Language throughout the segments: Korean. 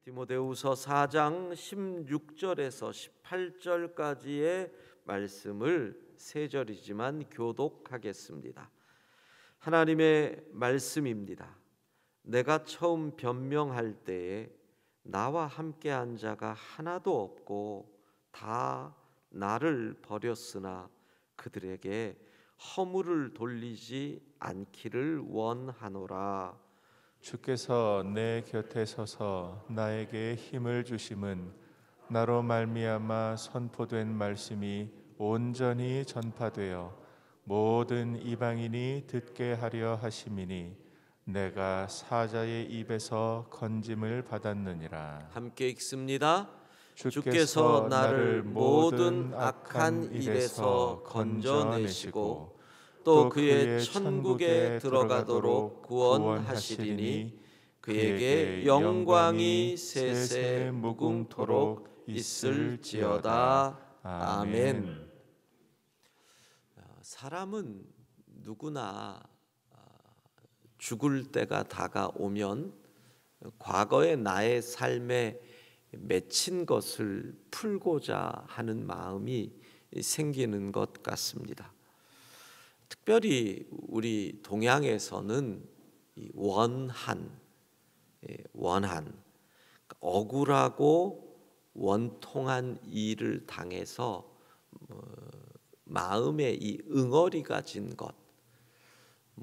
디모데후서 4장 16절에서 18절까지의 말씀을 세 절이지만 교독하겠습니다. 하나님의 말씀입니다. 내가 처음 변명할 때에 나와 함께한 자가 하나도 없고 다 나를 버렸으나 그들에게 허물을 돌리지 않기를 원하노라. 주께서 내 곁에 서서 나에게 힘을 주심은 나로 말미암아 선포된 말씀이 온전히 전파되어 모든 이방인이 듣게 하려 하심이니 내가 사자의 입에서 건짐을 받았느니라. 함께 읽습니다. 주께서 나를 모든 악한 일에서 건져내시고 또 그의 천국에 들어가도록 구원하시리니 그에게 영광이 세세 무궁토록 있을지어다. 아멘. 사람은 누구나 죽을 때가 다가오면 과거의 나의 삶에 맺힌 것을 풀고자 하는 마음이 생기는 것 같습니다. 특별히 우리 동양에서는 원한, 억울하고 원통한 일을 당해서 마음에 이 응어리가 진 것,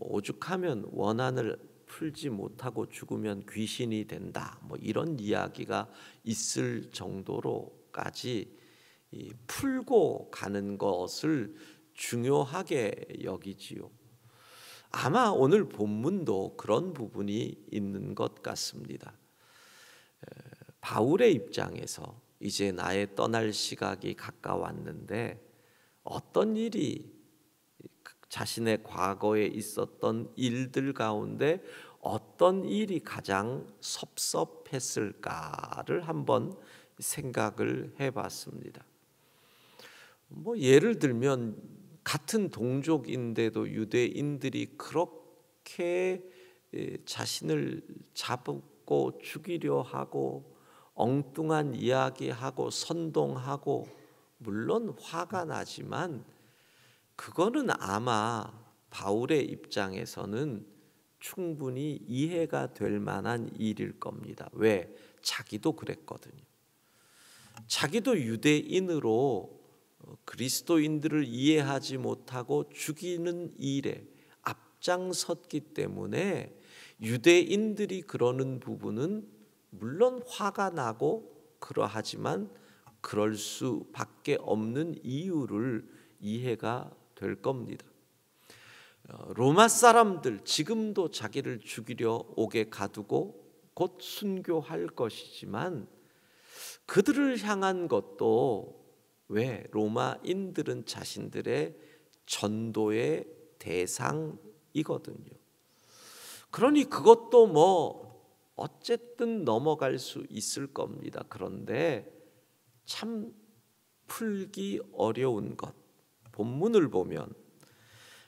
오죽하면 원한을 풀지 못하고 죽으면 귀신이 된다, 이런 이야기가 있을 정도로까지 풀고 가는 것을 중요하게 여기지요. 아마 오늘 본문도 그런 부분이 있는 것 같습니다. 바울의 입장에서 이제 나의 떠날 시각이 가까웠는데 어떤 일이 자신의 과거에 있었던 일들 가운데 어떤 일이 가장 섭섭했을까를 한번 생각을 해봤습니다. 예를 들면 같은 동족인데도 유대인들이 그렇게 자신을 잡고 죽이려 하고 엉뚱한 이야기하고 선동하고, 물론 화가 나지만 그거는 아마 바울의 입장에서는 충분히 이해가 될 만한 일일 겁니다. 왜? 자기도 그랬거든요. 자기도 유대인으로 그리스도인들을 이해하지 못하고 죽이는 일에 앞장섰기 때문에 유대인들이 그러는 부분은 물론 화가 나고 그러하지만 그럴 수밖에 없는 이유를 이해가 될 겁니다. 로마 사람들 지금도 자기를 죽이려 옥에 가두고 곧 순교할 것이지만 그들을 향한 것도, 왜? 로마인들은 자신들의 전도의 대상이거든요. 그러니 그것도 어쨌든 넘어갈 수 있을 겁니다. 그런데 참 풀기 어려운 것, 본문을 보면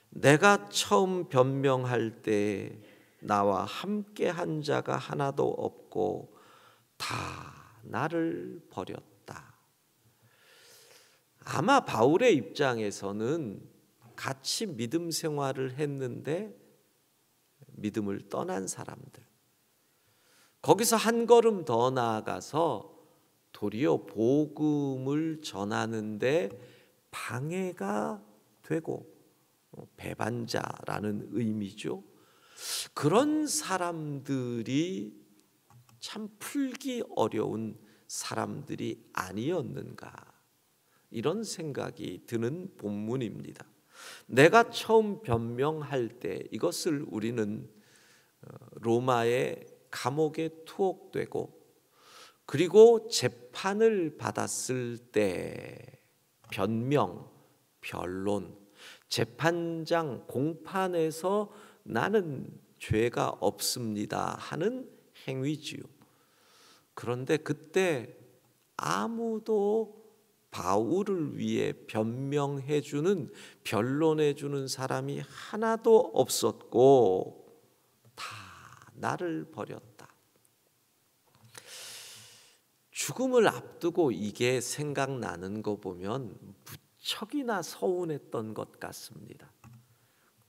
내가 처음 변명할 때 나와 함께 한 자가 하나도 없고 다 나를 버렸다. 아마 바울의 입장에서는 같이 믿음 생활을 했는데 믿음을 떠난 사람들, 거기서 한 걸음 더 나아가서 도리어 복음을 전하는데 방해가 되고, 배반자라는 의미죠. 그런 사람들이 참 풀기 어려운 사람들이 아니었는가, 이런 생각이 드는 본문입니다. 내가 처음 변명할 때, 이것을 우리는 로마의 감옥에 투옥되고 그리고 재판을 받았을 때 변명, 변론, 재판장 공판에서 나는 죄가 없습니다 하는 행위지요. 그런데 그때 아무도 바울을 위해 변명해주는, 변론해주는 사람이 하나도 없었고 다 나를 버렸다. 죽음을 앞두고 이게 생각나는 거 보면 무척이나 서운했던 것 같습니다.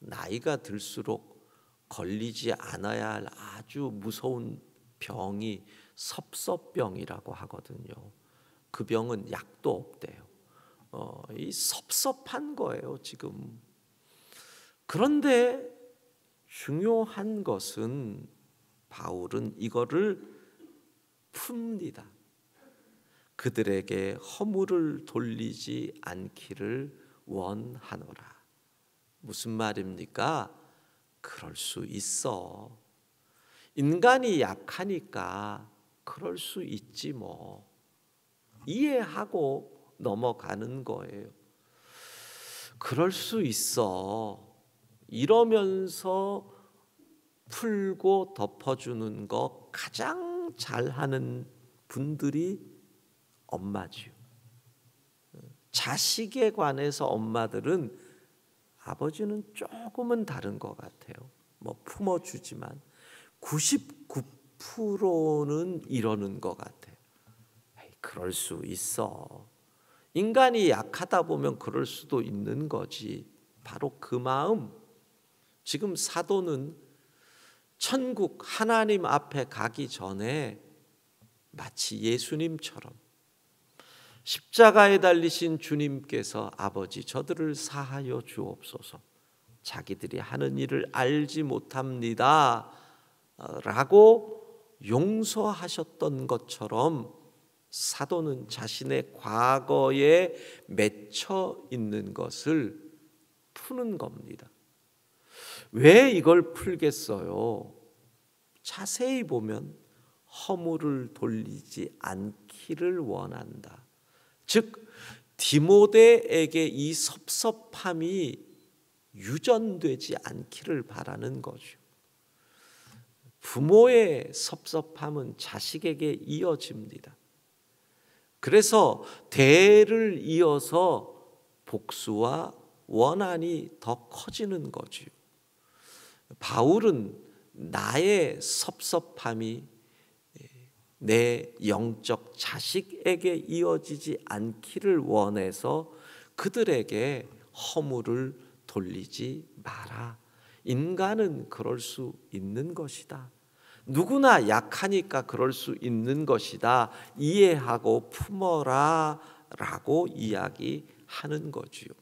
나이가 들수록 걸리지 않아야 할 아주 무서운 병이 섭섭병이라고 하거든요. 그 병은 약도 없대요. 이 섭섭한 거예요, 지금. 그런데 중요한 것은 바울은 이거를 풉니다. 그들에게 허물을 돌리지 않기를 원하노라. 무슨 말입니까? 그럴 수 있어. 인간이 약하니까 그럴 수 있지 뭐. 이해하고 넘어가는 거예요. 그럴 수 있어. 이러면서 풀고 덮어주는 거 가장 잘하는 분들이 엄마지요. 자식에 관해서 엄마들은, 아버지는 조금은 다른 것 같아요. 뭐 품어주지만 99%는 이러는 것 같아요. 에이, 그럴 수 있어. 인간이 약하다 보면 그럴 수도 있는 거지. 바로 그 마음. 지금 사도는 천국 하나님 앞에 가기 전에 마치 예수님처럼 십자가에 달리신 주님께서 아버지 저들을 사하여 주옵소서, 자기들이 하는 일을 알지 못합니다 라고 용서하셨던 것처럼 사도는 자신의 과거에 맺혀 있는 것을 푸는 겁니다. 왜 이걸 풀겠어요? 자세히 보면 허물을 돌리지 않기를 원한다. 즉 디모데에게 이 섭섭함이 유전되지 않기를 바라는 거죠. 부모의 섭섭함은 자식에게 이어집니다. 그래서 대를 이어서 복수와 원한이 더 커지는 거죠. 바울은 나의 섭섭함이 내 영적 자식에게 이어지지 않기를 원해서 그들에게 허물을 돌리지 마라. 인간은 그럴 수 있는 것이다. 누구나 약하니까 그럴 수 있는 것이다. 이해하고 품어라 라고 이야기하는 거지요.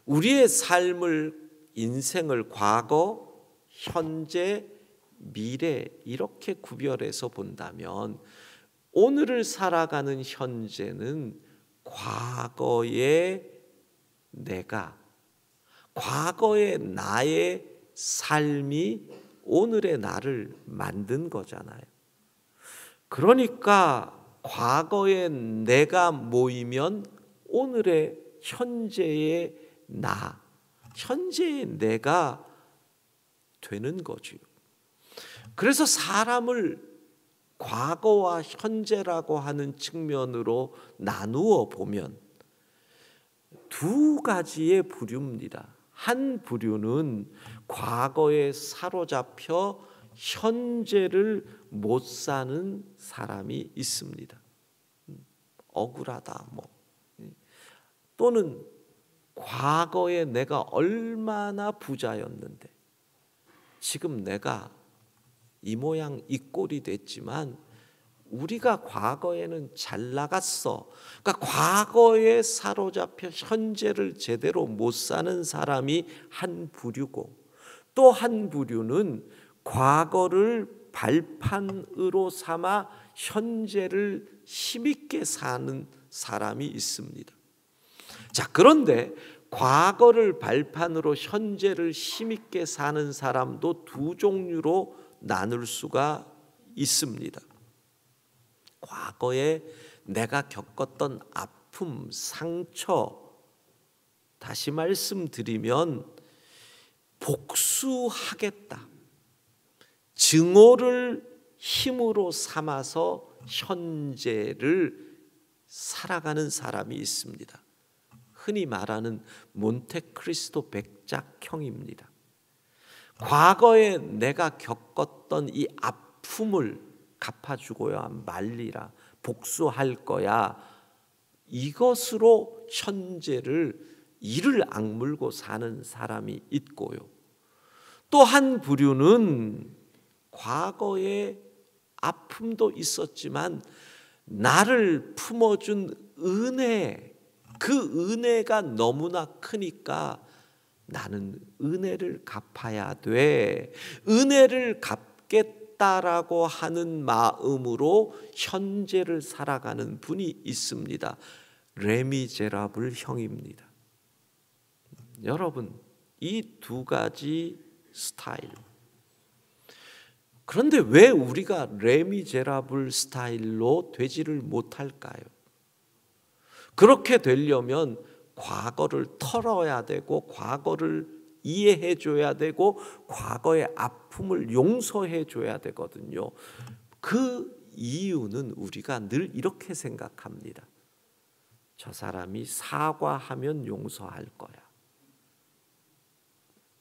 우리의 삶을, 인생을 과거, 현재, 미래 이렇게 구별해서 본다면 오늘을 살아가는 현재는 과거의 내가, 과거의 나의 삶이 오늘의 나를 만든 거잖아요. 그러니까 과거의 내가 모이면 오늘의 현재의 나, 현재의 내가 되는 거지요. 그래서 사람을 과거와 현재라고 하는 측면으로 나누어 보면 두 가지의 부류입니다. 한 부류는 과거에 사로잡혀 현재를 못 사는 사람이 있습니다. 억울하다 또는 과거에 내가 얼마나 부자였는데 지금 내가 이 모양 이 꼴이 됐지만 우리가 과거에는 잘 나갔어. 그러니까 과거에 사로잡혀 현재를 제대로 못 사는 사람이 한 부류고, 또 한 부류는 과거를 발판으로 삼아 현재를 힘있게 사는 사람이 있습니다. 자, 그런데 과거를 발판으로 현재를 힘있게 사는 사람도 두 종류로 나눌 수가 있습니다. 과거에 내가 겪었던 아픔, 상처, 다시 말씀드리면 복수하겠다, 증오를 힘으로 삼아서 현재를 살아가는 사람이 있습니다. 흔히 말하는 몬테크리스토 백작형입니다. 과거에 내가 겪었던 이 아픔을 갚아주고야 말리라, 복수할 거야. 이것으로 현재를 이를 악물고 사는 사람이 있고요. 또 한 부류는 과거에 아픔도 있었지만 나를 품어준 은혜, 그 은혜가 너무나 크니까 나는 은혜를 갚아야 돼, 은혜를 갚겠다라고 하는 마음으로 현재를 살아가는 분이 있습니다. 레미제라블 형입니다. 여러분, 이 두 가지 스타일, 그런데 왜 우리가 레미제라블 스타일로 되지를 못할까요? 그렇게 되려면 과거를 털어야 되고, 과거를 이해해 줘야 되고, 과거의 아픔을 용서해 줘야 되거든요. 그 이유는 우리가 늘 이렇게 생각합니다. 저 사람이 사과하면 용서할 거야.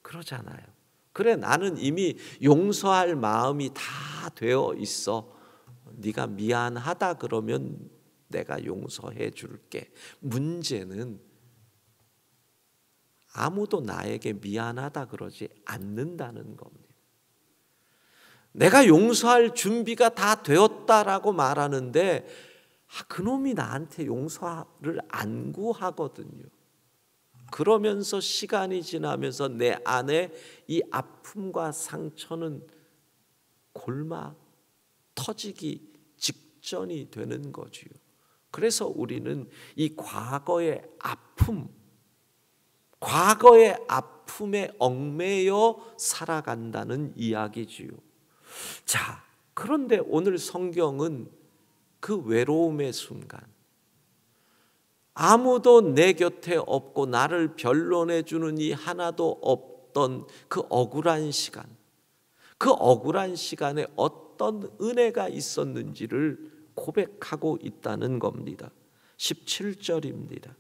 그러잖아요. 그래, 나는 이미 용서할 마음이 다 되어 있어. 네가 미안하다 그러면 내가 용서해 줄게. 문제는 아무도 나에게 미안하다 그러지 않는다는 겁니다. 내가 용서할 준비가 다 되었다라고 말하는데 그놈이 나한테 용서를 안 구하거든요. 그러면서 시간이 지나면서 내 안에 이 아픔과 상처는 골마 터지기 직전이 되는 거지요. 그래서 우리는 이 과거의 아픔, 과거의 아픔에 얽매여 살아간다는 이야기지요. 자, 그런데 오늘 성경은 그 외로움의 순간, 아무도 내 곁에 없고 나를 변론해 주는 이 하나도 없던 그 억울한 시간, 그 억울한 시간에 어떤 은혜가 있었는지를 고백하고 있다는 겁니다. 17절입니다.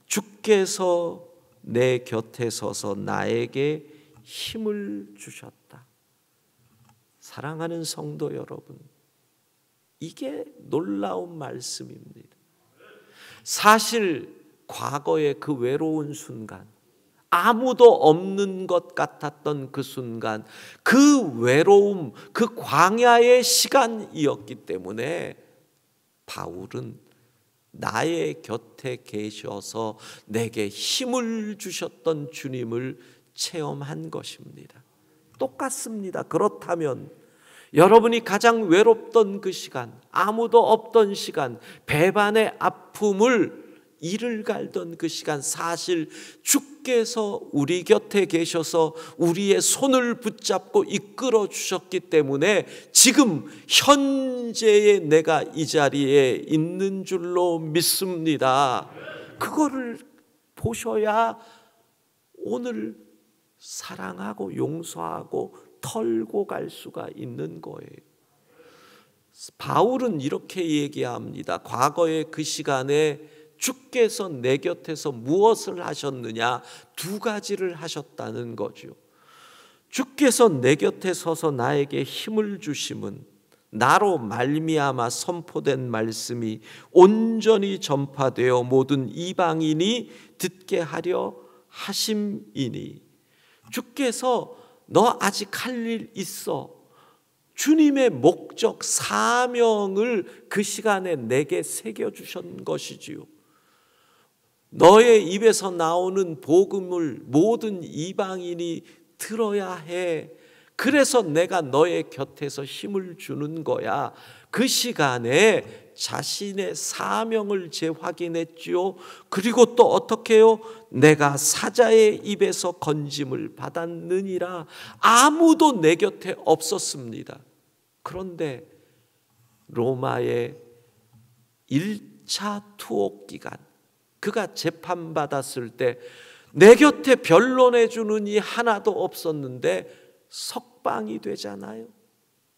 주께서 내 곁에 서서 나에게 힘을 주셨다. 사랑하는 성도 여러분, 이게 놀라운 말씀입니다. 사실 과거의 그 외로운 순간, 아무도 없는 것 같았던 그 순간, 그 외로움, 그 광야의 시간이었기 때문에 바울은 나의 곁에 계셔서 내게 힘을 주셨던 주님을 체험한 것입니다. 똑같습니다. 그렇다면 여러분이 가장 외롭던 그 시간, 아무도 없던 시간, 배반의 아픔을 이를 갈던 그 시간, 사실 주께서 우리 곁에 계셔서 우리의 손을 붙잡고 이끌어 주셨기 때문에 지금 현재의 내가 이 자리에 있는 줄로 믿습니다. 그거를 보셔야 오늘 사랑하고 용서하고 털고 갈 수가 있는 거예요. 바울은 이렇게 얘기합니다. 과거의 그 시간에 주께서 내 곁에서 무엇을 하셨느냐? 두 가지를 하셨다는 거죠. 주께서 내 곁에 서서 나에게 힘을 주심은 나로 말미암아 선포된 말씀이 온전히 전파되어 모든 이방인이 듣게 하려 하심이니, 주께서 너 아직 할 일 있어. 주님의 목적, 사명을 그 시간에 내게 새겨주신 것이지요. 너의 입에서 나오는 복음을 모든 이방인이 들어야 해. 그래서 내가 너의 곁에서 힘을 주는 거야. 그 시간에 자신의 사명을 재확인했지요. 그리고 또 어떻게 해요? 내가 사자의 입에서 건짐을 받았느니라. 아무도 내 곁에 없었습니다. 그런데 로마의 1차 투옥 기간, 그가 재판받았을 때 내 곁에 변론해 주는 이 하나도 없었는데 석방이 되잖아요.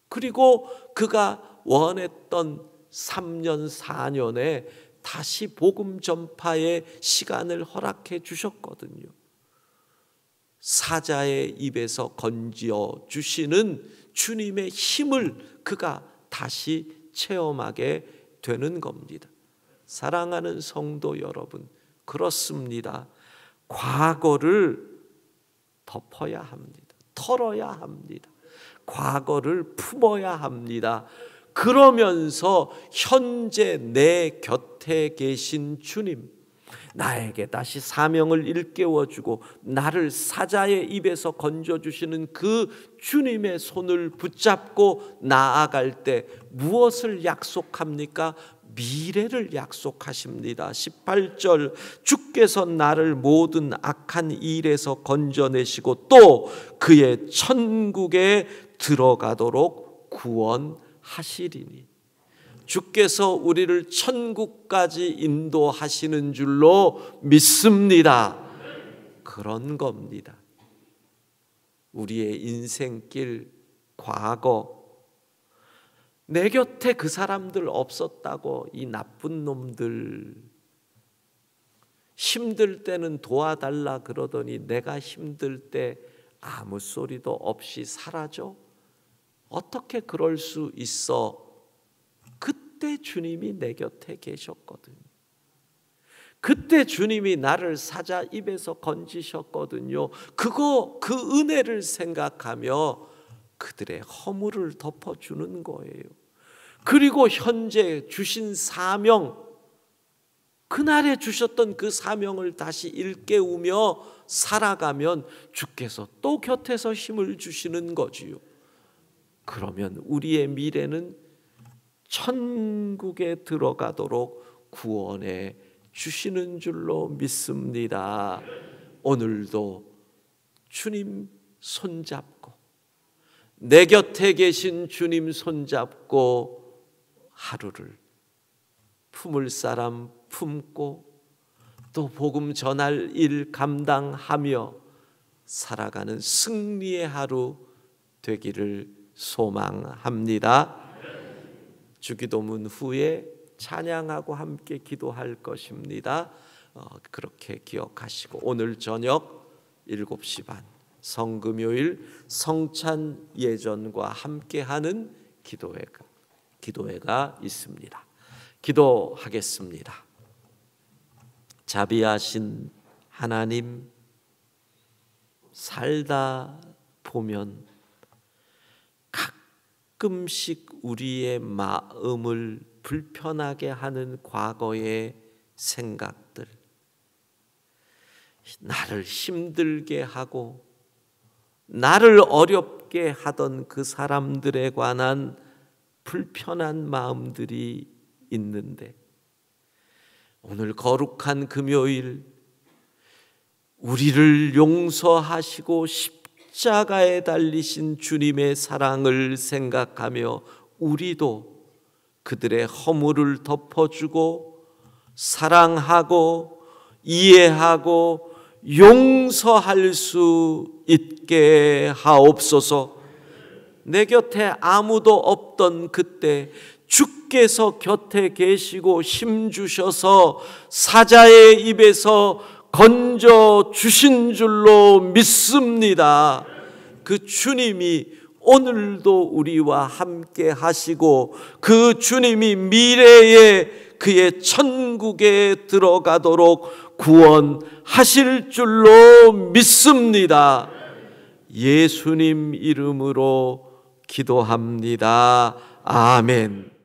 그리고 그가 원했던 3년 4년에 다시 복음 전파의 시간을 허락해 주셨거든요. 사자의 입에서 건지어 주시는 주님의 힘을 그가 다시 체험하게 되는 겁니다. 사랑하는 성도 여러분, 그렇습니다. 과거를 덮어야 합니다. 털어야 합니다. 과거를 품어야 합니다. 그러면서 현재 내 곁에 계신 주님, 나에게 다시 사명을 일깨워주고 나를 사자의 입에서 건져주시는 그 주님의 손을 붙잡고 나아갈 때 무엇을 약속합니까? 미래를 약속하십니다. 18절, 주께서 나를 모든 악한 일에서 건져내시고 또 그의 천국에 들어가도록 구원하시리니. 주께서 우리를 천국까지 인도하시는 줄로 믿습니다. 그런 겁니다. 우리의 인생길, 과거, 내 곁에 그 사람들 없었다고, 이 나쁜 놈들, 힘들 때는 도와달라 그러더니 내가 힘들 때 아무 소리도 없이 사라져? 어떻게 그럴 수 있어? 그때 주님이 내 곁에 계셨거든요. 그때 주님이 나를 사자 입에서 건지셨거든요. 그 은혜를 생각하며 그들의 허물을 덮어주는 거예요. 그리고 현재 주신 사명, 그날에 주셨던 그 사명을 다시 일깨우며 살아가면 주께서 또 곁에서 힘을 주시는 거지요. 그러면 우리의 미래는 천국에 들어가도록 구원해 주시는 줄로 믿습니다. 오늘도 주님 손잡고, 내 곁에 계신 주님 손잡고 하루를 품을 사람 품고 또 복음 전할 일 감당하며 살아가는 승리의 하루 되기를 소망합니다. 주기도문 후에 찬양하고 함께 기도할 것입니다. 그렇게 기억하시고 오늘 저녁 7시 반 성금요일 성찬 예전과 함께하는 기도회가 있습니다. 기도하겠습니다. 자비하신 하나님, 살다 보면 가끔씩 우리의 마음을 불편하게 하는 과거의 생각들, 나를 힘들게 하고 나를 어렵게 하던 그 사람들에 관한 불편한 마음들이 있는데, 오늘 거룩한 금요일 우리를 용서하시고 십자가에 달리신 주님의 사랑을 생각하며 우리도 그들의 허물을 덮어주고 사랑하고 이해하고 용서할 수 있게 하옵소서. 내 곁에 아무도 없던 그때 주께서 곁에 계시고 힘주셔서 사자의 입에서 건져 주신 줄로 믿습니다. 그 주님이 오늘도 우리와 함께 하시고 그 주님이 미래에 그의 천국에 들어가도록 구원하실 줄로 믿습니다. 예수님 이름으로 기도합니다. 아멘.